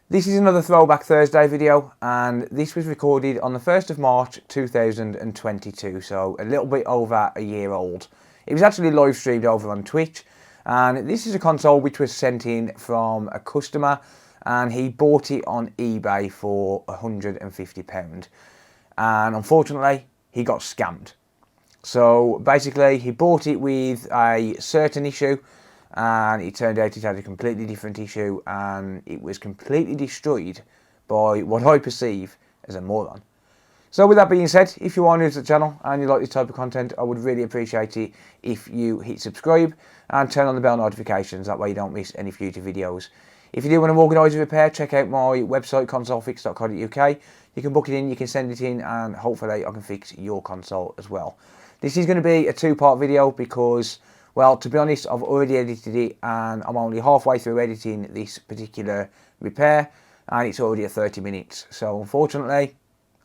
This is another Throwback Thursday video, and this was recorded on the 1st of March 2022, so a little bit over a year old. It was actually live streamed over on Twitch, and this is a console which was sent in from a customer, and he bought it on eBay for £150, and unfortunately he got scammed. So basically he bought it with a certain issue, and it turned out it had a completely different issue, and it was completely destroyed by what I perceive as a moron. So with that being said, if you are new to the channel and you like this type of content, I would really appreciate it if you hit subscribe and turn on the bell notifications, that way you don't miss any future videos. If you do want to organise a repair, check out my website consolefix.co.uk. You can book it in, you can send it in, and hopefully I can fix your console as well. This is going to be a two-part video because, well, to be honest, I've already edited it and I'm only halfway through editing this particular repair and it's already at 30 minutes. So unfortunately,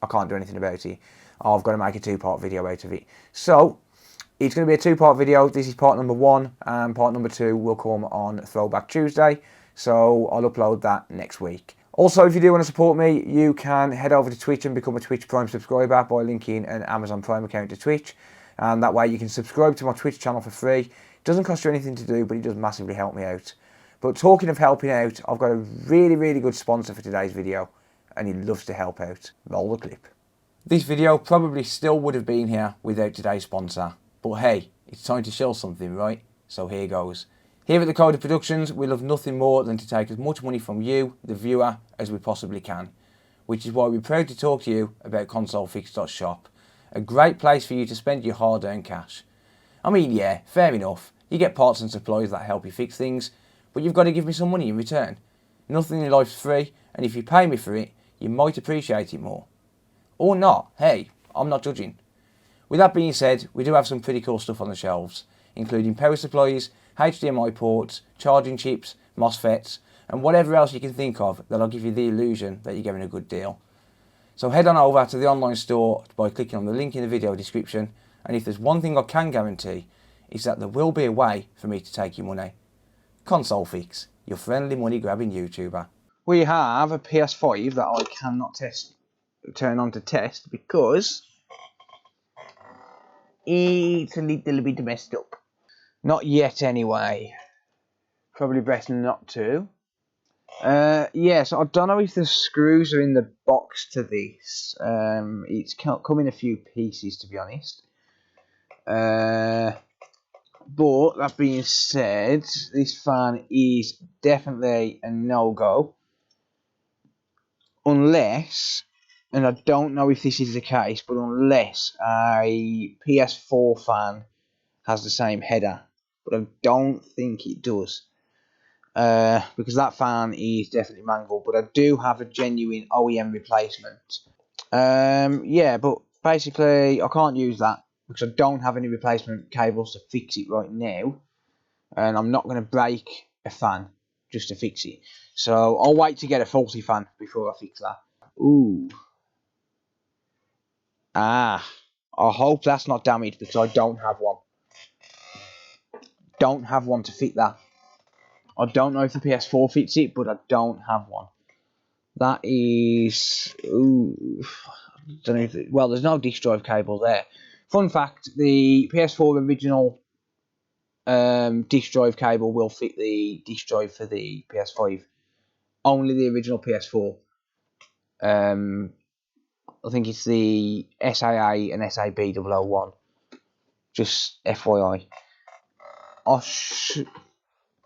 I can't do anything about it. I've got to make a two-part video out of it. So it's going to be a two-part video. This is part number 1 and part number 2 will come on Throwback Tuesday. So I'll upload that next week. Also, if you do want to support me, you can head over to Twitch and become a Twitch Prime subscriber by linking an Amazon Prime account to Twitch. And that way you can subscribe to my Twitch channel for free. It doesn't cost you anything to do, but it does massively help me out. But talking of helping out, I've got a really good sponsor for today's video, and he loves to help out. Roll the clip. This video probably still would have been here without today's sponsor, but hey, it's time to show something, right? So here goes. Here at the Coder Productions, we love nothing more than to take as much money from you, the viewer, as we possibly can, which is why we're proud to talk to you about ConsoleFix.shop, a great place for you to spend your hard-earned cash. I mean, yeah, fair enough, you get parts and supplies that help you fix things, but you've got to give me some money in return. Nothing in life's free, and if you pay me for it, you might appreciate it more. Or not, hey, I'm not judging. With that being said, we do have some pretty cool stuff on the shelves, including power supplies, HDMI ports, charging chips, MOSFETs, and whatever else you can think of that'll give you the illusion that you're getting a good deal. So head on over to the online store by clicking on the link in the video description, and if there's one thing I can guarantee, is that there will be a way for me to take your money. Console Fix, your friendly money grabbing YouTuber. We have a PS5 that I cannot turn on to test because it's a little bit messed up. Not yet anyway. Probably best not to. Yes, I don't know if the screws are in the box to this. It's come in a few pieces, to be honest. But that being said, this fan is definitely a no-go. Unless, and I don't know if this is the case, but unless a PS4 fan has the same header. But I don't think it does. Because that fan is definitely mangled, but I do have a genuine OEM replacement. Yeah, but basically I can't use that because I don't have any replacement cables to fix it right now, and I'm not going to break a fan just to fix it. So I'll wait to get a faulty fan before I fix that. Ooh. I hope that's not damaged because I don't have one. Don't have one to fit that. I don't know if the PS4 fits it, but I don't have one. That is, ooh, don't know if well, there's no disk drive cable there. Fun fact: the PS4 original disk drive cable will fit the disk drive for the PS5. Only the original PS4. I think it's the SAA and SAB001. Just FYI.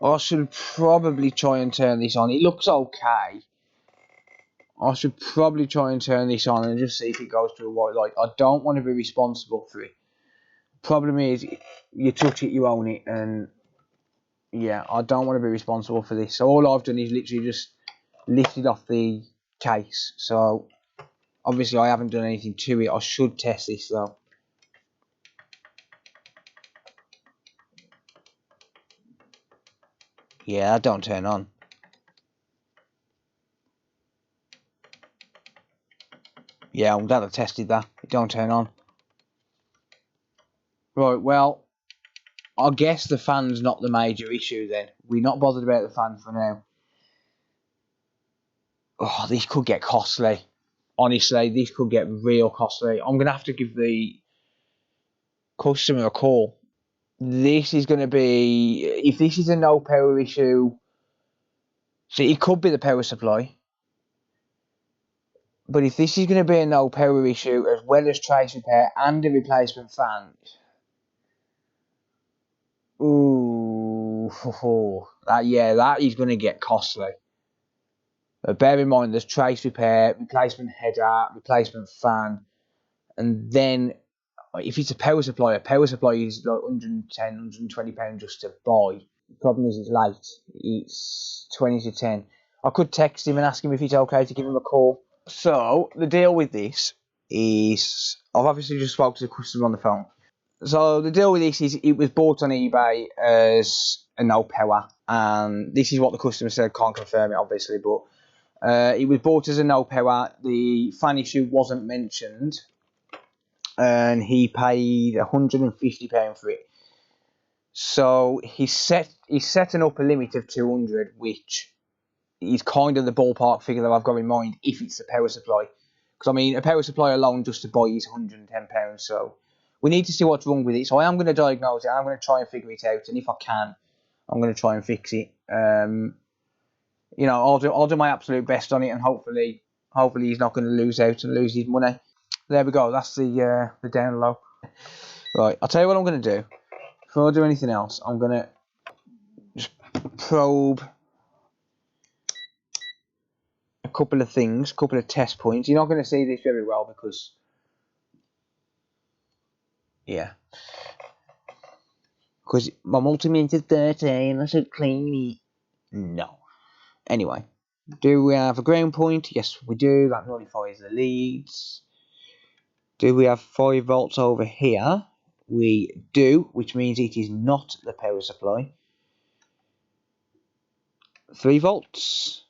I should probably try and turn this on. It looks okay. I should probably try and turn this on and just see if it goes to a white light. I don't want to be responsible for it. Problem is, you touch it, you own it, and yeah, I don't want to be responsible for this. So all I've done is literally just lifted off the case. So obviously I haven't done anything to it. I should test this though. Yeah, that don't turn on. Yeah, I'm glad I tested that. It don't turn on. Right, well, I guess the fan's not the major issue then. We're not bothered about the fan for now. Oh, this could get costly. Honestly, this could get real costly. I'm going to have to give the customer a call. This is going to be, if this is a no power issue, so it could be the power supply. But if this is going to be a no power issue, as well as trace repair and a replacement fan, ooh, that is going to get costly. But bear in mind, there's trace repair, replacement header, replacement fan, and then if it's a power supply is like 110, 120 pounds just to buy. The problem is it's late. It's 20 to 10. I could text him and ask him if it's okay to give him a call. So the deal with this is, I've obviously just spoke to the customer on the phone. So the deal with this is, it was bought on eBay as a no power, and this is what the customer said. Can't confirm it obviously, but it was bought as a no power. The fan issue wasn't mentioned, and he paid £150 for it. So he's setting up a limit of 200, which is kind of the ballpark figure that I've got in mind if it's the power supply. Because I mean, a power supply alone just to buy is £110. So we need to see what's wrong with it. So I am going to diagnose it. I'm going to try and figure it out, and if I can, I'm going to try and fix it. You know, I'll do my absolute best on it, and hopefully he's not going to lose out and lose his money. There we go. That's the down low. Right, I'll tell you what I'm going to do. Before I do anything else, I'm going to just probe a couple of things, a couple of test points. You're not going to see this very well because, yeah, because my multimeter's dirty and I should clean it. No. Anyway, do we have a ground point? Yes, we do. That nullifies the leads. Do we have 5 volts over here? We do, which means it is not the power supply. 3 volts.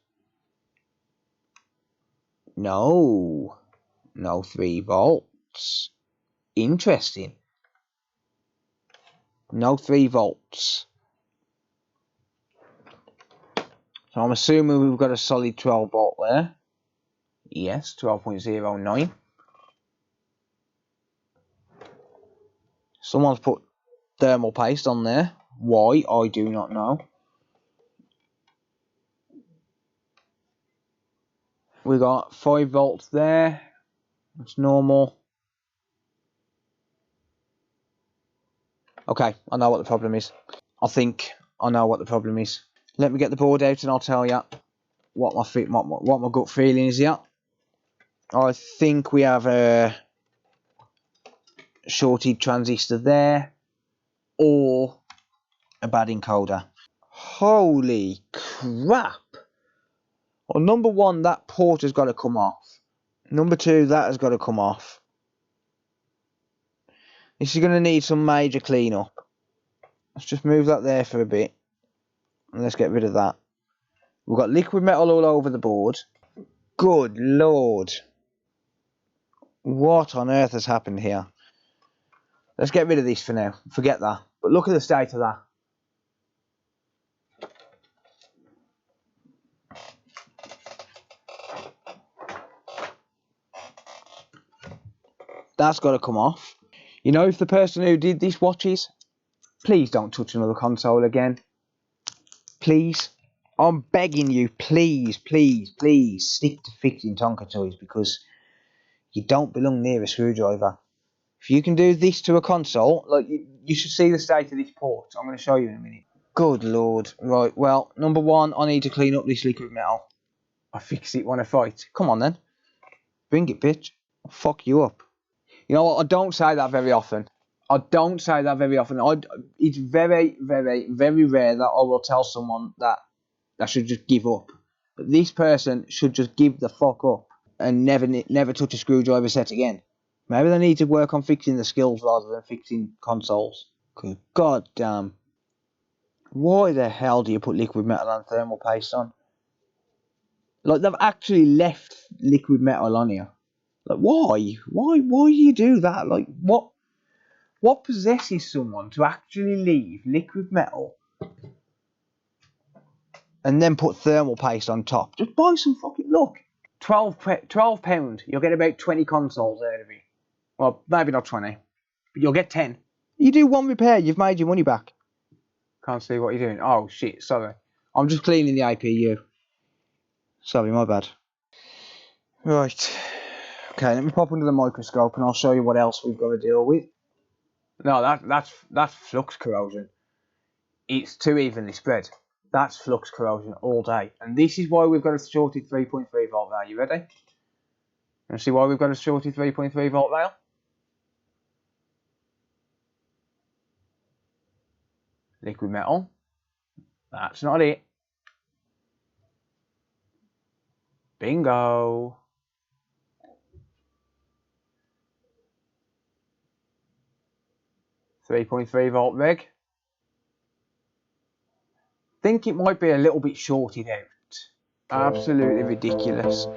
No 3 volts. Interesting. No 3 volts. So I'm assuming we've got a solid 12 volt there. Yes, 12.09. Someone's put thermal paste on there. Why? I do not know. We got 5 volts there. That's normal. Okay, I know what the problem is. I think I know what the problem is. Let me get the board out and I'll tell you what my gut feeling is here. I think we have a shorted transistor there, or a bad encoder. Holy crap! Well, number one, that port has got to come off. Number two, that has got to come off. This is going to need some major cleanup. Let's just move that there for a bit. And let's get rid of that. We've got liquid metal all over the board. Good lord. What on earth has happened here? Let's get rid of this for now. Forget that. But look at the state of that. That's got to come off. You know, if the person who did this watches, please don't touch another console again. Please. I'm begging you, please, please, please stick to fixing Tonka toys, because you don't belong near a screwdriver. If you can do this to a console, like you should see the state of this port. I'm going to show you in a minute. Good lord. Right, well, number one, I need to clean up this liquid metal. I fix it when I fight. Come on then. Bring it, bitch. I'll fuck you up. You know what? I don't say that very often. It's very, very, very rare that I will tell someone that I should just give up. But this person should just give the fuck up and never touch a screwdriver set again. Maybe they need to work on fixing the skills rather than fixing consoles. Good god damn. Why the hell do you put liquid metal and thermal paste on? Like, they've actually left liquid metal on here. Like, why? Why do you do that? Like, what possesses someone to actually leave liquid metal and then put thermal paste on top. Just buy some fucking luck. £12, you'll get about 20 consoles out of it. Well, maybe not 20, but you'll get 10. You do one repair, you've made your money back. Can't see what you're doing. Oh shit, sorry. I'm just cleaning the APU. Sorry, my bad. Right. Okay, let me pop under the microscope and I'll show you what else we've got to deal with. No, that's flux corrosion. It's too evenly spread. That's flux corrosion all day. And this is why we've got a shorted 3.3 volt rail. You ready? You see why we've got a shorted 3.3 volt rail? Liquid metal. That's not it. Bingo. .3 volt reg. Think it might be a little bit shorted out. Absolutely ridiculous.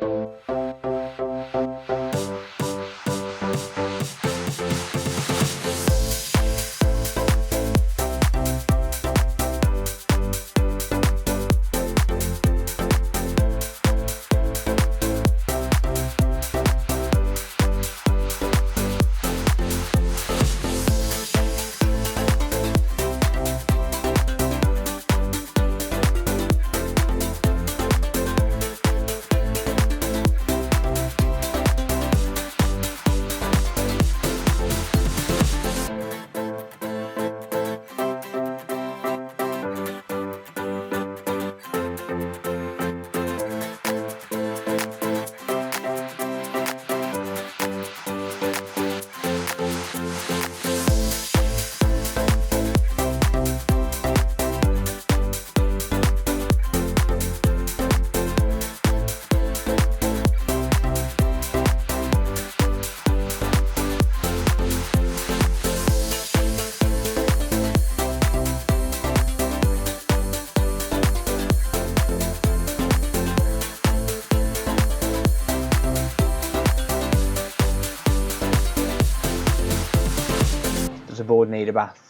Does the board need a bath?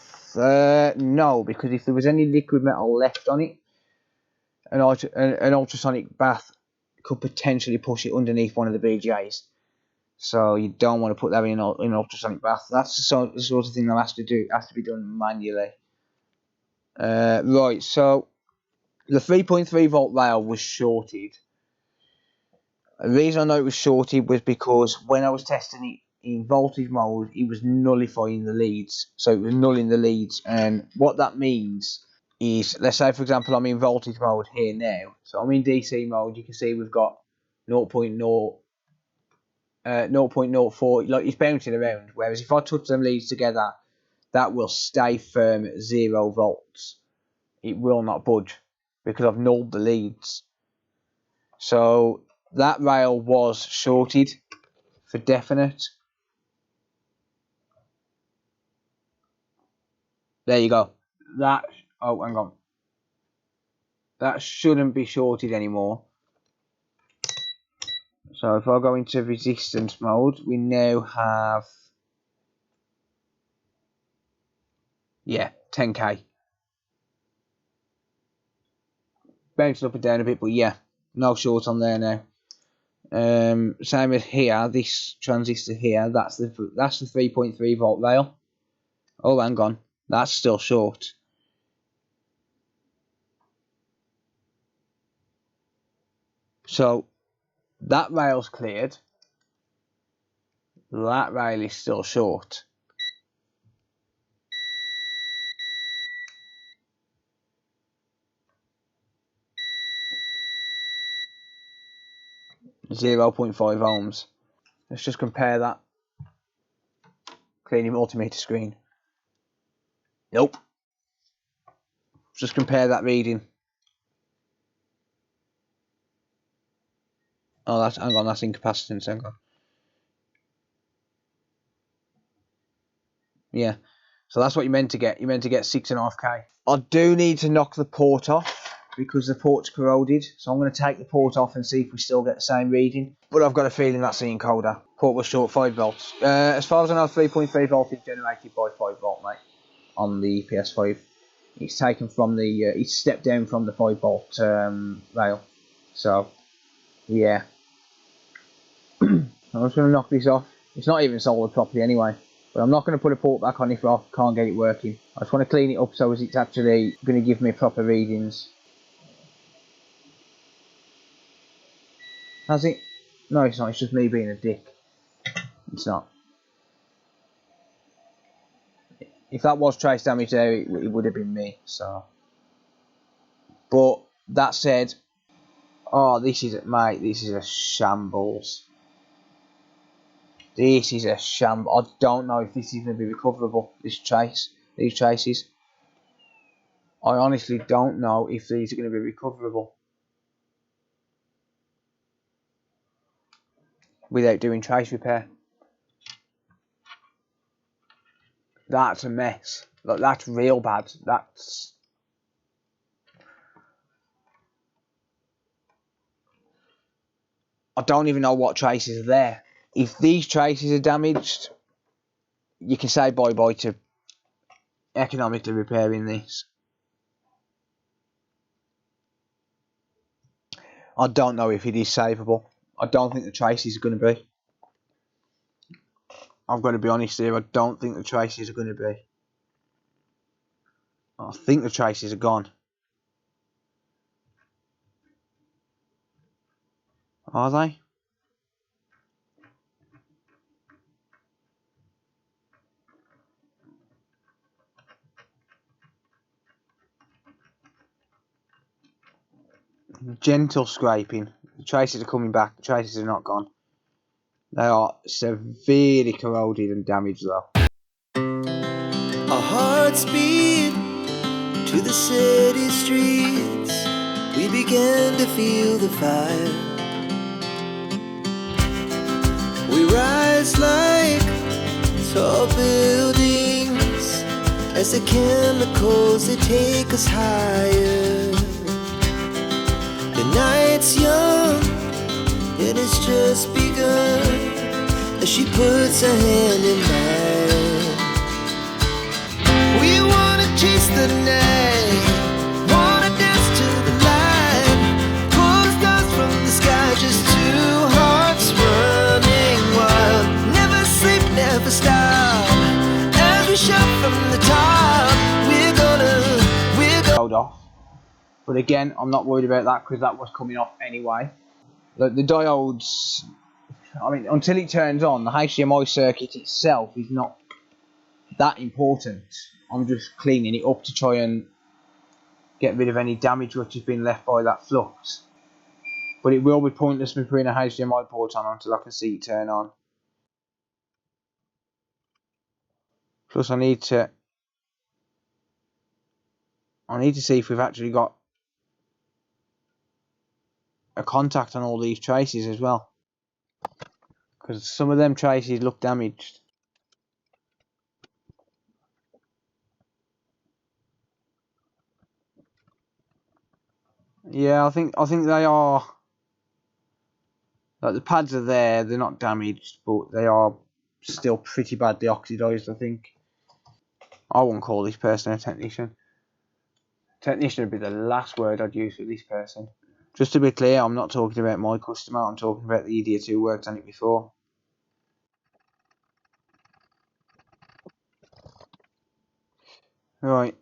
No, because if there was any liquid metal left on it, an ultrasonic bath could potentially push it underneath one of the BJs. So you don't want to put that in an ultrasonic bath. That's the sort of thing that has to be done manually. Right, so the 3.3 volt rail was shorted. The reason I know it was shorted was because when I was testing it in voltage mode, it was nullifying the leads. So it was nulling the leads, and what that means is, let's say for example I'm in voltage mode here now. So I'm in DC mode. You can see we've got 0.04, like it's bouncing around. Whereas if I touch them leads together, that will stay firm at 0 volts. It will not budge because I've nulled the leads. So that rail was shorted for definite. There you go. That, oh, hang on. That shouldn't be shorted anymore. So if I go into resistance mode, we now have, yeah, 10k. Bouncing up and down a bit, but yeah, no short on there now. Same as here, this transistor here, that's the 3.3 volt rail. Oh, hang on, that's still short. So that rail's cleared. That rail is still short. .5 ohms. Let's just compare that. Clean your multimeter screen. Nope. Just compare that reading. Oh, hang on, that's incapacitance. Hang on. Yeah. So that's what you're meant to get. You're meant to get 6.5k. I do need to knock the port off because the port's corroded. So I'm going to take the port off and see if we still get the same reading. But I've got a feeling that's the encoder. Port was short 5 volts. As far as I know, 3.3 volt is generated by 5 volt, mate, on the PS5. it's taken from the it's stepped down from the 5-bolt rail. So yeah, I'm just going to knock this off. It's not even soldered properly anyway, but I'm not going to put a port back on if I can't get it working. I just want to clean it up so as it's actually going to give me proper readings. Has it? No, it's not. It's just me being a dick. It's not. If that was trace damage there, it would have been me. So, but that said, oh, this is a shambles. This is a shambles. I don't know if this is going to be recoverable. These traces. I honestly don't know if these are going to be recoverable without doing trace repair. That's a mess. Like, that's real bad. I don't even know what traces are there. If these traces are damaged, you can say bye-bye to economically repairing this. I don't know if it is savable. I don't think the traces are going to be. I've got to be honest here, I don't think the traces are going to be. I think the traces are gone. Are they? Gentle scraping. The traces are coming back. The traces are not gone. They are severely corroded and damaged though. Our hearts beat to the city streets. We began to feel the fire. We rise like tall buildings as the chemicals, they take us higher. The night's young and it's just begun as she puts her hand in mine. We wanna chase the night, wanna dance to the light, pull the stars from the sky, just two hearts running wild. Never sleep, never stop, as we shout from the top. We're gonna off. But again, I'm not worried about that because that was coming off anyway. Look, the diodes, I mean, until it turns on, the HDMI circuit itself is not that important. I'm just cleaning it up to try and get rid of any damage which has been left by that flux. But it will be pointless me putting a HDMI port on until I can see it turn on. Plus I need to see if we've actually got a contact on all these traces as well, because some of them traces look damaged. Yeah, I think they are. Like, the pads are there, they're not damaged, but they are still pretty badly oxidized, I think. I won't call this person a technician. Technician would be the last word I'd use for this person. Just to be clear, I'm not talking about my customer, I'm talking about the idiot who worked on it before. Right,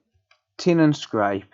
tin and scrape.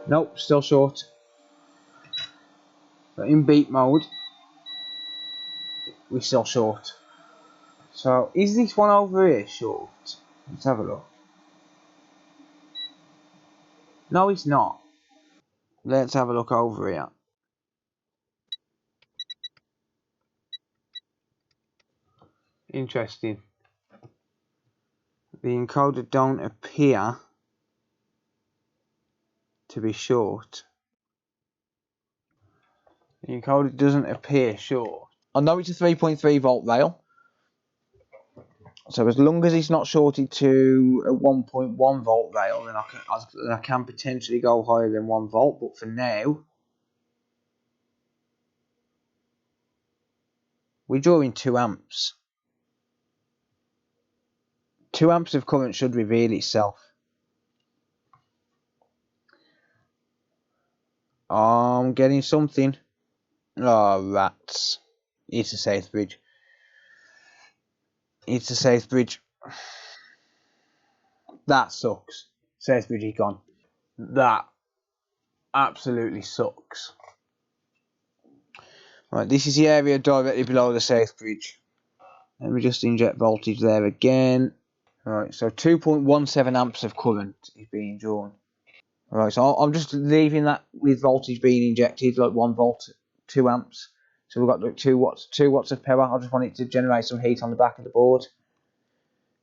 Nope, still short. But in beat mode, we're still short. So, is this one over here short? Let's have a look. No, it's not. Let's have a look over here. Interesting. The encoder don't appear to be short. The encoder doesn't appear short. I know it's a 3.3 volt rail. So as long as it's not shorted to a 1.1 volt rail, then I can potentially go higher than 1 volt. But for now, we're drawing 2 amps. 2 amps of current should reveal itself. I'm getting something. Oh, rats. It's a safe bridge. It's a safe bridge. That sucks. Safe bridge is gone. That absolutely sucks. Right, this is the area directly below the safe bridge. Let me just inject voltage there again. Right, so 2.17 amps of current is being drawn. Right, so I'm just leaving that with voltage being injected, like 1 volt, 2 amps. So we've got like 2 watts of power. I just want it to generate some heat on the back of the board,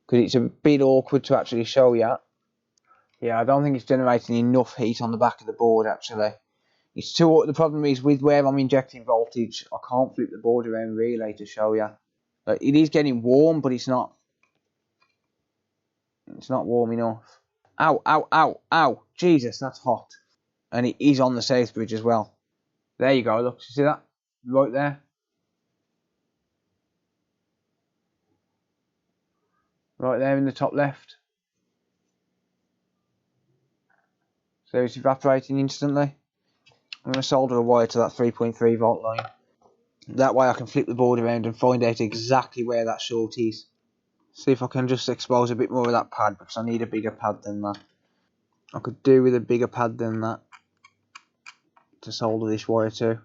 because it's a bit awkward to actually show you. Yeah, I don't think it's generating enough heat on the back of the board actually. It's too. The problem is with where I'm injecting voltage, I can't flip the board around really to show you. Like, it is getting warm, but it's not. It's not warm enough. Ow, ow, ow, ow! Jesus, that's hot. And it is on the safe bridge as well. There you go. Look, you see that right there? Right there in the top left. So it's evaporating instantly. I'm going to solder a wire to that 3.3 volt line. That way I can flip the board around and find out exactly where that short is. See if I can just expose a bit more of that pad, because I need a bigger pad than that. I could do with a bigger pad than that to solder this wire to.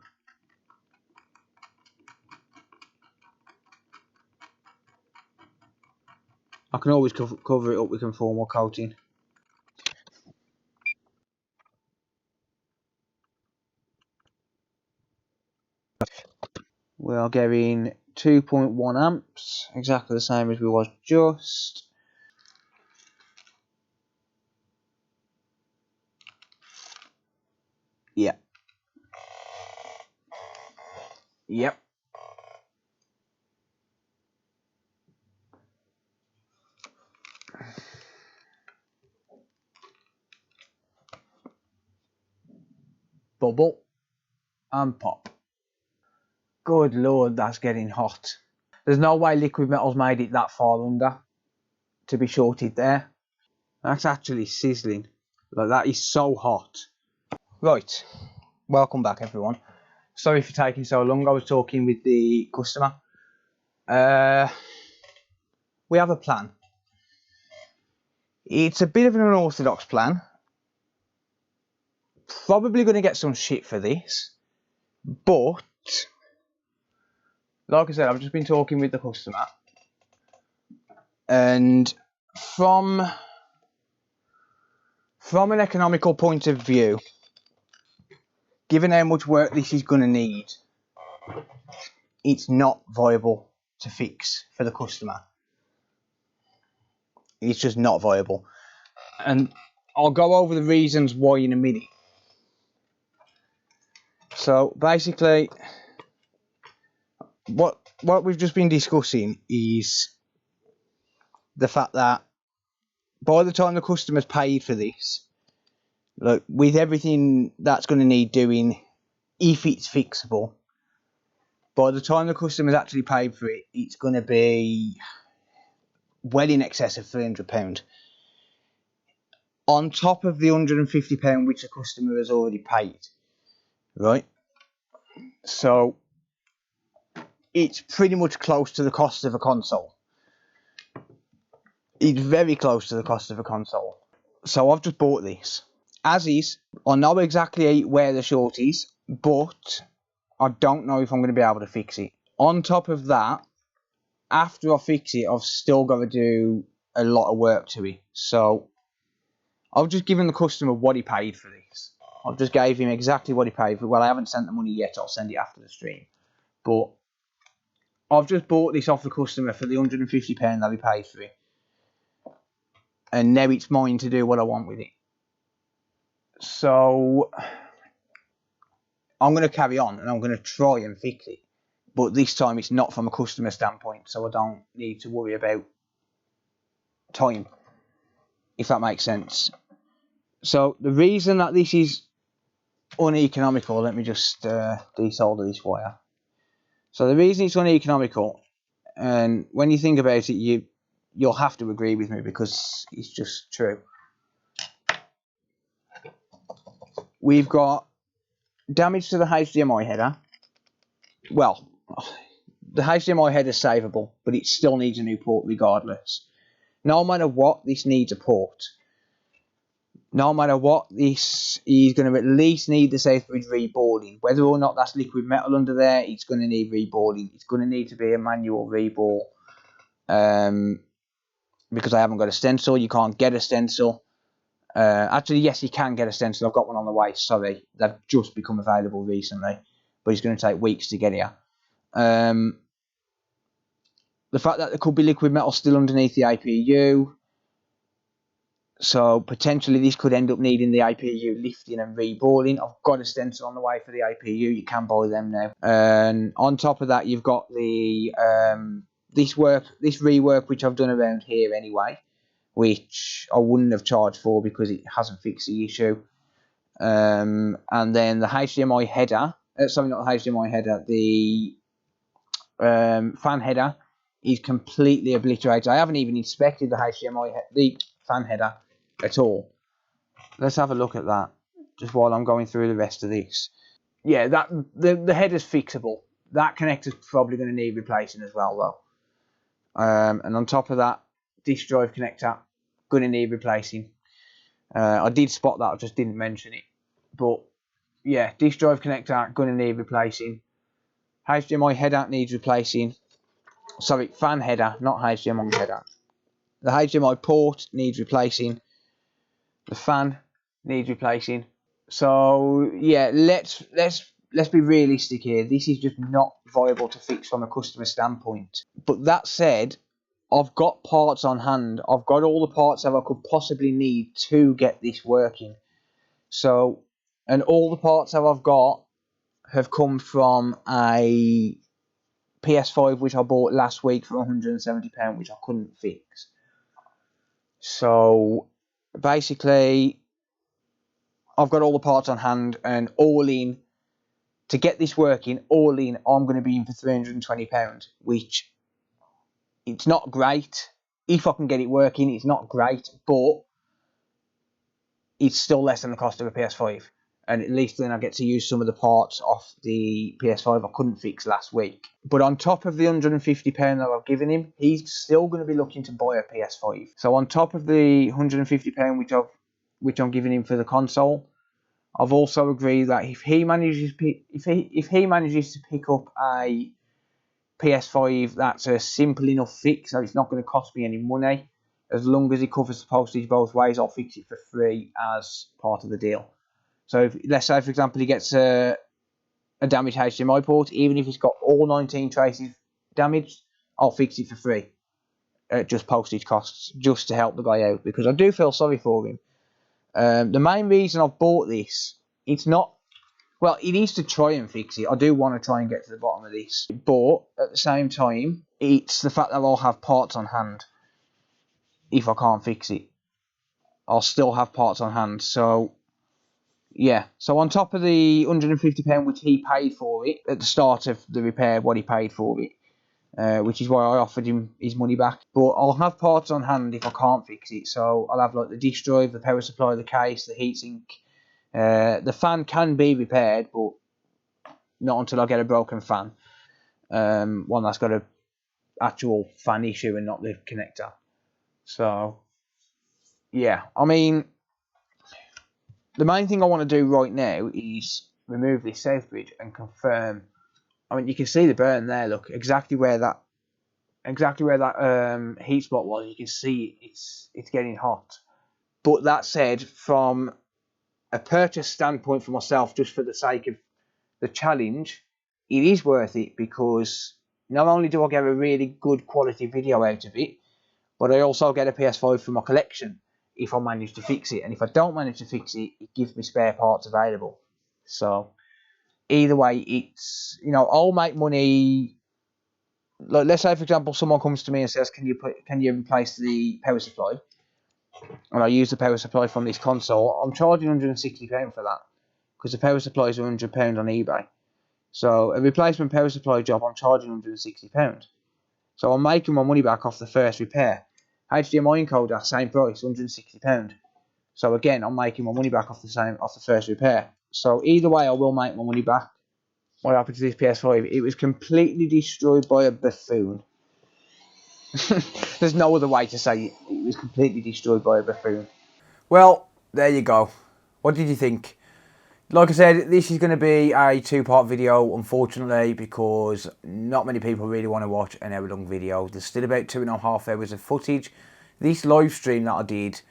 I can always cover it up with conformal coating. We are getting 2.1 amps, exactly the same as we was just. Yeah. Yep. Bubble and pop. Good lord, that's getting hot. There's no way Liquid Metal's made it that far under to be shorted there. That's actually sizzling. Like, that is so hot. Right, welcome back everyone. Sorry for taking so long. I was talking with the customer. We have a plan. It's a bit of an unorthodox plan. Probably going to get some shit for this. But, like I said, I've just been talking with the customer. And from an economical point of view, given how much work this is going to need, it's not viable to fix for the customer. It's just not viable. And I'll go over the reasons why in a minute. So basically, what we've just been discussing is the fact that by the time the customer's paid for this, like, with everything that's going to need doing, if it's fixable, by the time the customer's actually paid for it, it's going to be well in excess of £300. On top of the £150 which the customer has already paid. Right? So, it's pretty much close to the cost of a console. It's very close to the cost of a console. So I've just bought this. as is. I know exactly where the short is, but I don't know if I'm going to be able to fix it. On top of that, after I fix it, I've still got to do a lot of work to it. So I've just given the customer what he paid for this. I've just gave him exactly what he paid for. Well, I haven't sent the money yet. I'll send it after the stream. But I've just bought this off the customer for the £150 that he paid for it. And now it's mine to do what I want with it. So I'm going to carry on and I'm going to try and fix it. But this time it's not from a customer standpoint, so I don't need to worry about time, if that makes sense. So the reason that this is uneconomical, let me just desolder this wire. So the reason it's uneconomical, and when you think about it, you'll have to agree with me because it's just true. We've got damage to the HDMI header. Well, the HDMI header is savable, but it still needs a new port regardless. No matter what, this needs a port. No matter what, this is going to at least need the Southbridge reboarding. Whether or not that's liquid metal under there, it's going to need reboarding. It's going to need to be a manual rebore. Because I haven't got a stencil, you can't get a stencil. Actually, yes, you can get a stencil. I've got one on the way. Sorry, they've just become available recently, but it's going to take weeks to get here. The fact that there could be liquid metal still underneath the APU, so potentially this could end up needing the APU lifting and reboarding. I've got a stencil on the way for the APU. You can buy them now. And on top of that, you've got the this rework which I've done around here anyway, which I wouldn't have charged for because it hasn't fixed the issue. And then the HDMI header, sorry, not the HDMI header, the fan header is completely obliterated. I haven't even inspected the fan header at all. Let's have a look at that just while I'm going through the rest of this. Yeah, that the header's fixable. That connector's probably going to need replacing as well though. And on top of that, disk drive connector going to need replacing. I did spot that, I just didn't mention it. But yeah, disk drive connector going to need replacing. HDMI header needs replacing. Sorry, fan header, not HDMI header. The HDMI port needs replacing. The fan needs replacing. So yeah, let's be realistic here. This is just not viable to fix from a customer standpoint. But that said, I've got parts on hand. I've got all the parts that I could possibly need to get this working. So, and all the parts that I've got have come from a PS5 which I bought last week for £170, which I couldn't fix. So basically, I've got all the parts on hand, and all in, to get this working, all in, I'm going to be in for £320, which it's not great. If I can get it working, it's not great, but it's still less than the cost of a PS5. And at least then I get to use some of the parts off the PS5 I couldn't fix last week. But on top of the £150 that I've given him, he's still going to be looking to buy a PS5. So on top of the £150 which I'm giving him for the console, I've also agreed that if he manages to pick up a PS5 that's a simple enough fix, so it's not going to cost me any money, as long as he covers the postage both ways, I'll fix it for free as part of the deal. So if, let's say, for example, he gets a damaged HDMI port, even if it's got all 19 traces damaged, I'll fix it for free. Just postage costs, just to help the guy out, because I do feel sorry for him. The main reason I've bought this, it's not, well, he needs to try and fix it. I do want to try and get to the bottom of this. But at the same time, it's the fact that I'll have parts on hand. If I can't fix it, I'll still have parts on hand. So yeah, so on top of the £150 which he paid for it at the start of the repair, what he paid for it, which is why I offered him his money back. But I'll have parts on hand if I can't fix it. So I'll have like the disk drive, the power supply, the case, the heatsink. The fan can be repaired, but not until I get a broken fan. One that's got an actual fan issue and not the connector. So yeah, I mean, the main thing I want to do right now is remove this south bridge and confirm. I mean, you can see the burn there. Look, exactly where that heat spot was. You can see it's getting hot. But that said, from a purchase standpoint for myself, just for the sake of the challenge, it is worth it because not only do I get a really good quality video out of it, but I also get a PS5 for my collection if I manage to fix it. And if I don't manage to fix it, it gives me spare parts available. So either way, it's, I'll make money. Like, let's say for example, someone comes to me and says, "Can you replace the power supply?" And I use the power supply from this console. I'm charging £160 for that because the power supply is £100 on eBay. So a replacement power supply job, I'm charging £160. So I'm making my money back off the first repair. HDMI encoder, same price, £160. So again, I'm making my money back off the first repair. So either way, I will make my money back. What happened to this PS5? It was completely destroyed by a buffoon. There's no other way to say it. It was completely destroyed by a buffoon. Well, there you go. What did you think? Like I said, this is going to be a two-part video, unfortunately, because not many people really want to watch an hour-long video. There's still about 2.5 hours of footage. This live stream that I did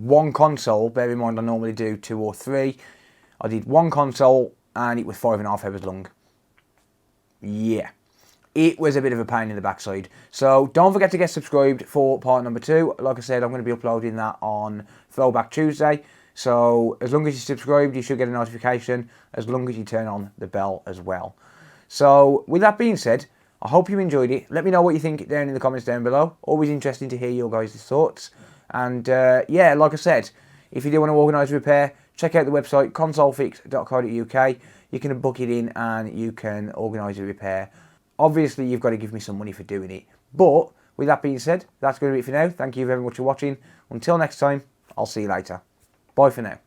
one console. Bear in mind, I normally do 2 or 3. I did one console, and it was 5.5 hours long. Yeah. It was a bit of a pain in the backside. So don't forget to get subscribed for part number 2. Like I said, I'm going to be uploading that on Throwback Tuesday. So as long as you're subscribed, you should get a notification, as long as you turn on the bell as well. So with that being said, I hope you enjoyed it. Let me know what you think down in the comments down below. Always interesting to hear your guys' thoughts. And yeah, like I said, if you do want to organise a repair, check out the website consolefix.co.uk. You can book it in and you can organise a repair. Obviously, you've got to give me some money for doing it. But with that being said, that's going to be it for now. Thank you very much for watching. Until next time, I'll see you later. Bye for now.